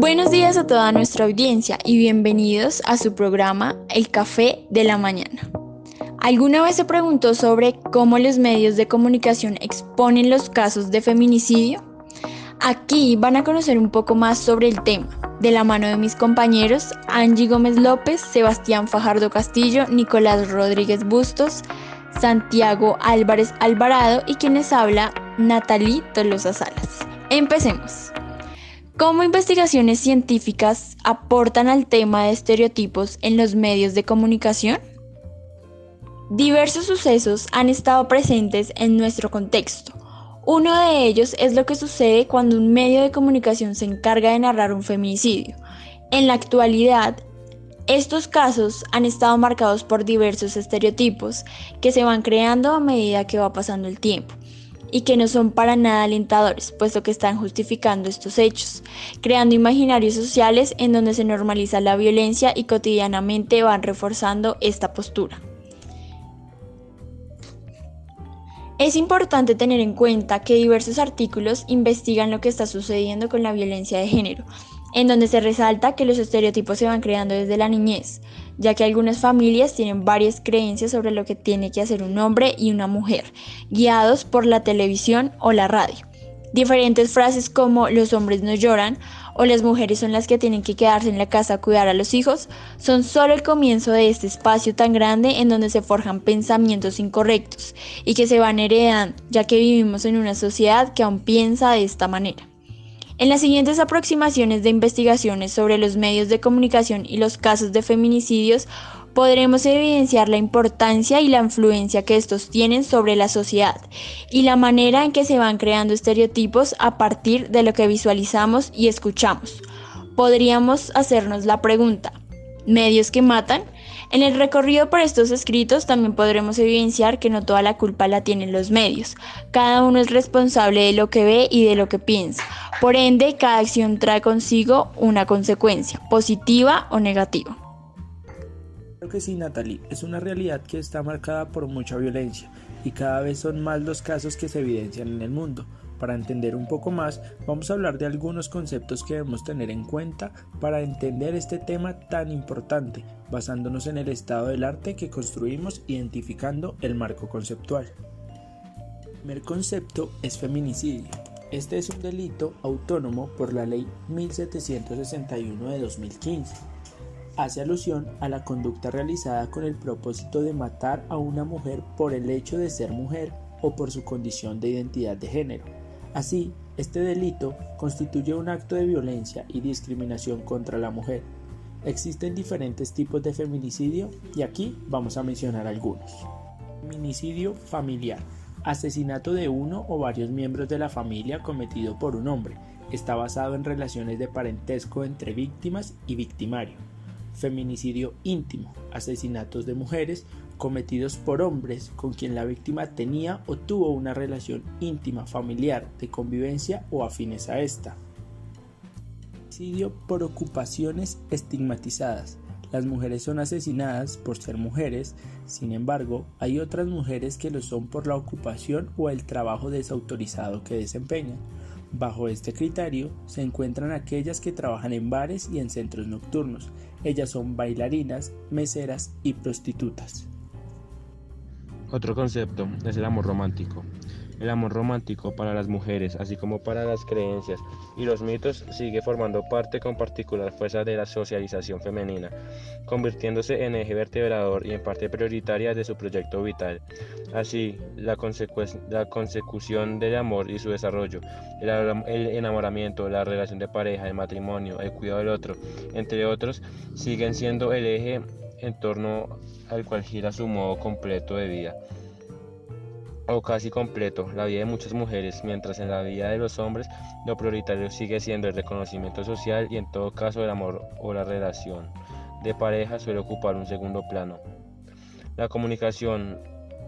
Buenos días a toda nuestra audiencia y bienvenidos a su programa El Café de la Mañana. ¿Alguna vez se preguntó sobre cómo los medios de comunicación exponen los casos de feminicidio? Aquí van a conocer un poco más sobre el tema, de la mano de mis compañeros Angie Gómez López, Sebastián Fajardo Castillo, Nicolás Rodríguez Bustos, Santiago Álvarez Alvarado y quienes habla Natalie Tolosa Salas. Empecemos. ¿Cómo investigaciones científicas aportan al tema de estereotipos en los medios de comunicación? Diversos sucesos han estado presentes en nuestro contexto. Uno de ellos es lo que sucede cuando un medio de comunicación se encarga de narrar un feminicidio. En la actualidad, estos casos han estado marcados por diversos estereotipos que se van creando a medida que va pasando el tiempo y que no son para nada alentadores, puesto que están justificando estos hechos, creando imaginarios sociales en donde se normaliza la violencia y cotidianamente van reforzando esta postura. Es importante tener en cuenta que diversos artículos investigan lo que está sucediendo con la violencia de género, en donde se resalta que los estereotipos se van creando desde la niñez, ya que algunas familias tienen varias creencias sobre lo que tiene que hacer un hombre y una mujer, guiados por la televisión o la radio. Diferentes frases como los hombres no lloran o las mujeres son las que tienen que quedarse en la casa a cuidar a los hijos son solo el comienzo de este espacio tan grande en donde se forjan pensamientos incorrectos y que se van heredando, ya que vivimos en una sociedad que aún piensa de esta manera. En las siguientes aproximaciones de investigaciones sobre los medios de comunicación y los casos de feminicidios, podremos evidenciar la importancia y la influencia que estos tienen sobre la sociedad y la manera en que se van creando estereotipos a partir de lo que visualizamos y escuchamos. Podríamos hacernos la pregunta, ¿medios que matan? En el recorrido por estos escritos también podremos evidenciar que no toda la culpa la tienen los medios. Cada uno es responsable de lo que ve y de lo que piensa. Por ende, cada acción trae consigo una consecuencia, positiva o negativa. Creo que sí, Natalie, es una realidad que está marcada por mucha violencia y cada vez son más los casos que se evidencian en el mundo. Para entender un poco más, vamos a hablar de algunos conceptos que debemos tener en cuenta para entender este tema tan importante, basándonos en el estado del arte que construimos identificando el marco conceptual. El primer concepto es feminicidio. Este es un delito autónomo por la Ley 1761 de 2015. Hace alusión a la conducta realizada con el propósito de matar a una mujer por el hecho de ser mujer o por su condición de identidad de género. Así, este delito constituye un acto de violencia y discriminación contra la mujer. Existen diferentes tipos de feminicidio y aquí vamos a mencionar algunos. Feminicidio familiar. Asesinato de uno o varios miembros de la familia cometido por un hombre. Está basado en relaciones de parentesco entre víctimas y victimario. Feminicidio íntimo. Asesinatos de mujeres cometidos por hombres con quien la víctima tenía o tuvo una relación íntima, familiar, de convivencia o afines a esta. Feminicidio por ocupaciones estigmatizadas. Las mujeres son asesinadas por ser mujeres, sin embargo, hay otras mujeres que lo son por la ocupación o el trabajo desautorizado que desempeñan. Bajo este criterio se encuentran aquellas que trabajan en bares y en centros nocturnos. Ellas son bailarinas, meseras y prostitutas. Otro concepto es el amor romántico. El amor romántico para las mujeres, así como para las creencias y los mitos, sigue formando parte con particular fuerza de la socialización femenina, convirtiéndose en eje vertebrador y en parte prioritaria de su proyecto vital. Así, la consecución del amor y su desarrollo, el enamoramiento, la relación de pareja, el matrimonio, el cuidado del otro, entre otros, siguen siendo el eje en torno al cual gira su modo completo de vida, o casi completo, la vida de muchas mujeres, mientras en la vida de los hombres lo prioritario sigue siendo el reconocimiento social y en todo caso el amor o la relación de pareja suele ocupar un segundo plano. La comunicación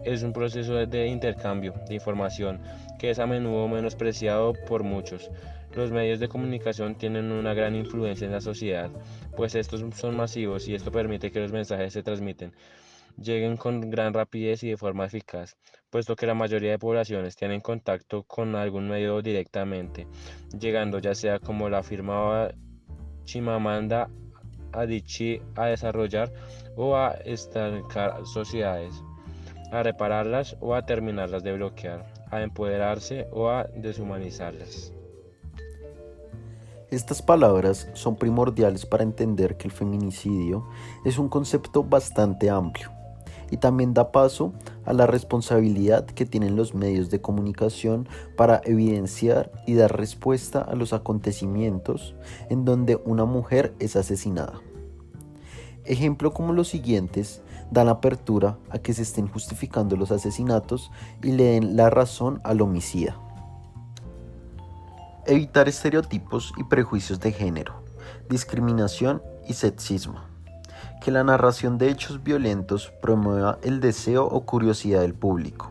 es un proceso de intercambio de información que es a menudo menospreciado por muchos. Los medios de comunicación tienen una gran influencia en la sociedad, pues estos son masivos y esto permite que los mensajes se transmiten lleguen con gran rapidez y de forma eficaz, puesto que la mayoría de poblaciones tienen contacto con algún medio directamente, llegando ya sea como la afirmaba Chimamanda Adichie a desarrollar o a estancar sociedades, a repararlas o a terminarlas de bloquear, a empoderarse o a deshumanizarlas. Estas palabras son primordiales para entender que el feminicidio es un concepto bastante amplio y también da paso a la responsabilidad que tienen los medios de comunicación para evidenciar y dar respuesta a los acontecimientos en donde una mujer es asesinada. Ejemplos como los siguientes dan apertura a que se estén justificando los asesinatos y le den la razón al homicida. Evitar estereotipos y prejuicios de género, discriminación y sexismo. Que la narración de hechos violentos promueva el deseo o curiosidad del público.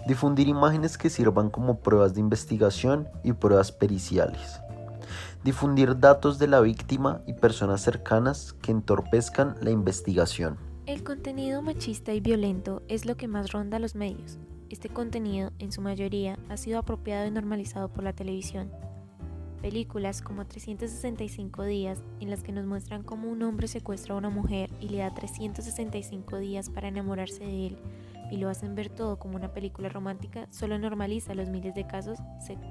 Difundir imágenes que sirvan como pruebas de investigación y pruebas periciales. Difundir datos de la víctima y personas cercanas que entorpezcan la investigación. El contenido machista y violento es lo que más ronda los medios. Este contenido, en su mayoría, ha sido apropiado y normalizado por la televisión. Películas como 365 días, en las que nos muestran cómo un hombre secuestra a una mujer y le da 365 días para enamorarse de él, y lo hacen ver todo como una película romántica, solo normaliza los miles de casos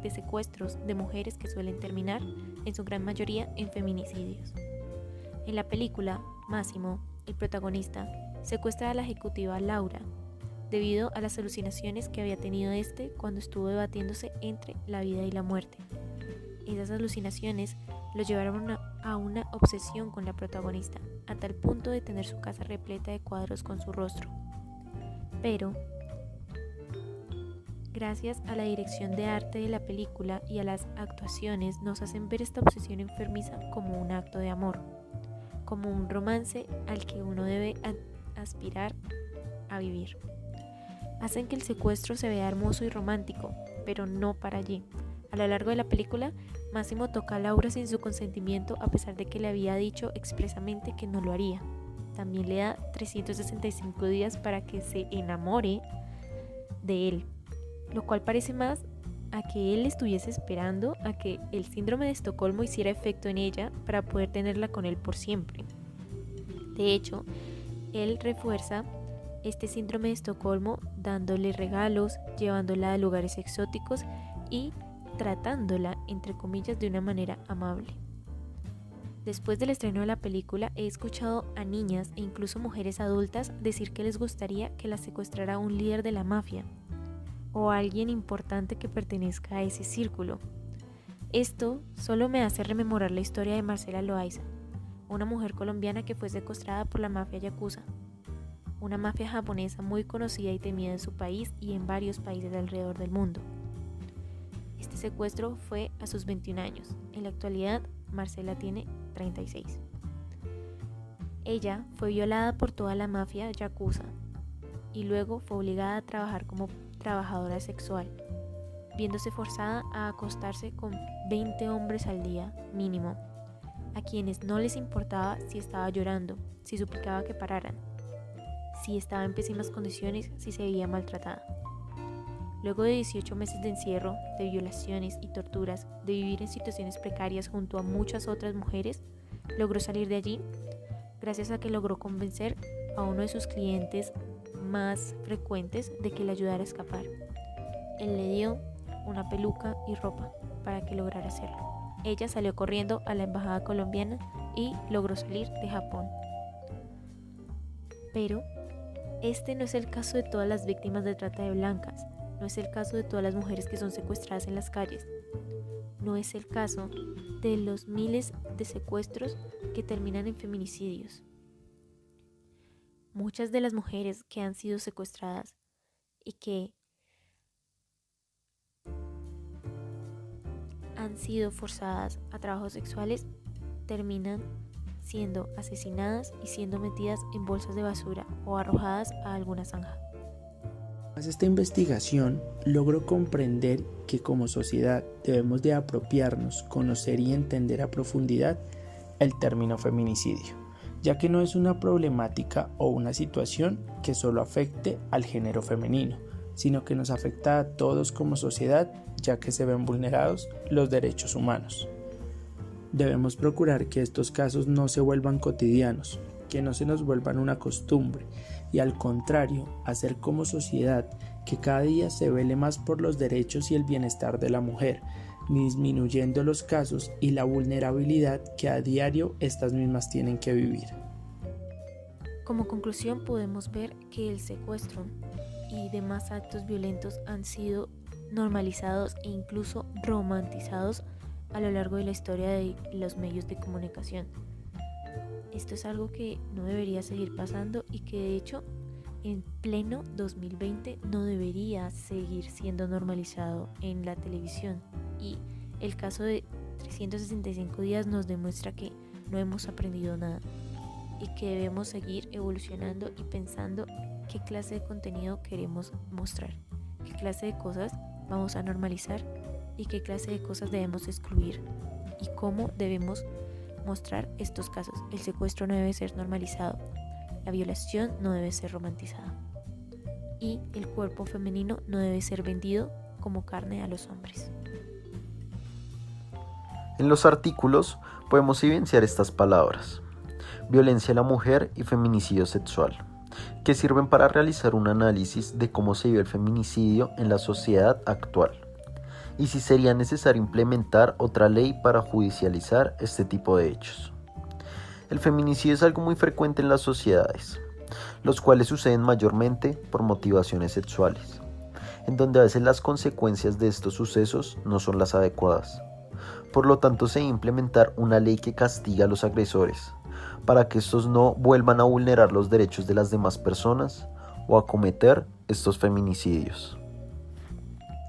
de secuestros de mujeres que suelen terminar, en su gran mayoría, en feminicidios. En la película, Máximo, el protagonista, secuestra a la ejecutiva Laura, debido a las alucinaciones que había tenido cuando estuvo debatiéndose entre la vida y la muerte. Esas alucinaciones lo llevaron a una obsesión con la protagonista, a tal punto de tener su casa repleta de cuadros con su rostro. Pero, gracias a la dirección de arte de la película y a las actuaciones, nos hacen ver esta obsesión enfermiza como un acto de amor, como un romance al que uno debe aspirar a vivir. Hacen que el secuestro se vea hermoso y romántico, pero no para allí. A lo largo de la película, Máximo toca a Laura sin su consentimiento, a pesar de que le había dicho expresamente que no lo haría. También le da 365 días para que se enamore de él, lo cual parece más a que él estuviese esperando a que el síndrome de Estocolmo hiciera efecto en ella para poder tenerla con él por siempre. De hecho, él refuerza este síndrome de Estocolmo dándole regalos, llevándola a lugares exóticos y tratándola, entre comillas, de una manera amable. Después del estreno de la película, he escuchado a niñas e incluso mujeres adultas decir que les gustaría que la secuestrara un líder de la mafia o alguien importante que pertenezca a ese círculo. Esto solo me hace rememorar la historia de Marcela Loaiza, una mujer colombiana que fue secuestrada por la mafia yakuza, una mafia japonesa muy conocida y temida en su país y en varios países alrededor del mundo. Este secuestro fue a sus 21 años. En la actualidad, Marcela tiene 36. Ella fue violada por toda la mafia yakuza y luego fue obligada a trabajar como trabajadora sexual, viéndose forzada a acostarse con 20 hombres al día mínimo, a quienes no les importaba si estaba llorando, si suplicaba que pararan, si estaba en pésimas condiciones, si se veía maltratada. Luego de 18 meses de encierro, de violaciones y torturas, de vivir en situaciones precarias junto a muchas otras mujeres, logró salir de allí gracias a que logró convencer a uno de sus clientes más frecuentes de que le ayudara a escapar. Él le dio una peluca y ropa para que lograra hacerlo. Ella salió corriendo a la embajada colombiana y logró salir de Japón. Pero este no es el caso de todas las víctimas de trata de blancas. No es el caso de todas las mujeres que son secuestradas en las calles. No es el caso de los miles de secuestros que terminan en feminicidios. Muchas de las mujeres que han sido secuestradas y que han sido forzadas a trabajos sexuales terminan siendo asesinadas y siendo metidas en bolsas de basura o arrojadas a alguna zanja. Tras esta investigación, logro comprender que como sociedad debemos de apropiarnos, conocer y entender a profundidad el término feminicidio, ya que no es una problemática o una situación que solo afecte al género femenino, sino que nos afecta a todos como sociedad, ya que se ven vulnerados los derechos humanos. Debemos procurar que estos casos no se vuelvan cotidianos, que no se nos vuelvan una costumbre y al contrario, hacer como sociedad que cada día se vele más por los derechos y el bienestar de la mujer, disminuyendo los casos y la vulnerabilidad que a diario estas mismas tienen que vivir. Como conclusión podemos ver que el secuestro y demás actos violentos han sido normalizados e incluso romantizados a lo largo de la historia de los medios de comunicación. Esto es algo que no debería seguir pasando y que de hecho en pleno 2020 no debería seguir siendo normalizado en la televisión. Y el caso de 365 días nos demuestra que no hemos aprendido nada y que debemos seguir evolucionando y pensando qué clase de contenido queremos mostrar, qué clase de cosas vamos a normalizar y qué clase de cosas debemos excluir y cómo debemos mostrar estos casos. El secuestro no debe ser normalizado, la violación no debe ser romantizada y el cuerpo femenino no debe ser vendido como carne a los hombres. En los artículos podemos evidenciar estas palabras: violencia a la mujer y feminicidio sexual, que sirven para realizar un análisis de cómo se vive el feminicidio en la sociedad actual y si sería necesario implementar otra ley para judicializar este tipo de hechos. El feminicidio es algo muy frecuente en las sociedades, los cuales suceden mayormente por motivaciones sexuales, en donde a veces las consecuencias de estos sucesos no son las adecuadas. Por lo tanto, se debe implementar una ley que castigue a los agresores, para que estos no vuelvan a vulnerar los derechos de las demás personas o a cometer estos feminicidios.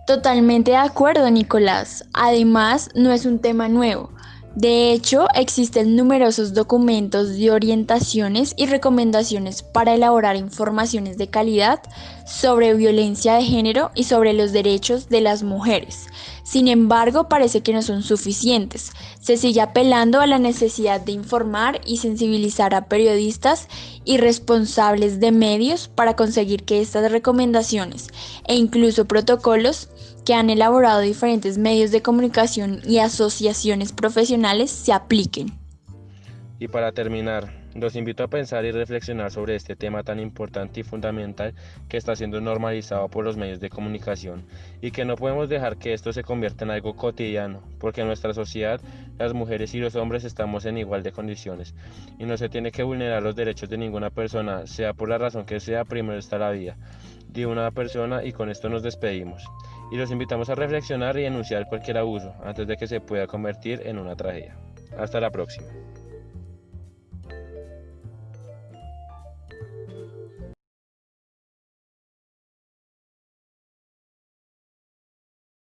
Totalmente de acuerdo, Nicolás. Además, no es un tema nuevo. De hecho, existen numerosos documentos de orientaciones y recomendaciones para elaborar informaciones de calidad sobre violencia de género y sobre los derechos de las mujeres. Sin embargo, parece que no son suficientes. Se sigue apelando a la necesidad de informar y sensibilizar a periodistas y responsables de medios para conseguir que estas recomendaciones e incluso protocolos que han elaborado diferentes medios de comunicación y asociaciones profesionales se apliquen. Y para terminar, los invito a pensar y reflexionar sobre este tema tan importante y fundamental que está siendo normalizado por los medios de comunicación y que no podemos dejar que esto se convierta en algo cotidiano, porque en nuestra sociedad las mujeres y los hombres estamos en igual de condiciones y no se tiene que vulnerar los derechos de ninguna persona, sea por la razón que sea. Primero está la vida de una persona y con esto nos despedimos. Y los invitamos a reflexionar y denunciar cualquier abuso antes de que se pueda convertir en una tragedia. Hasta la próxima.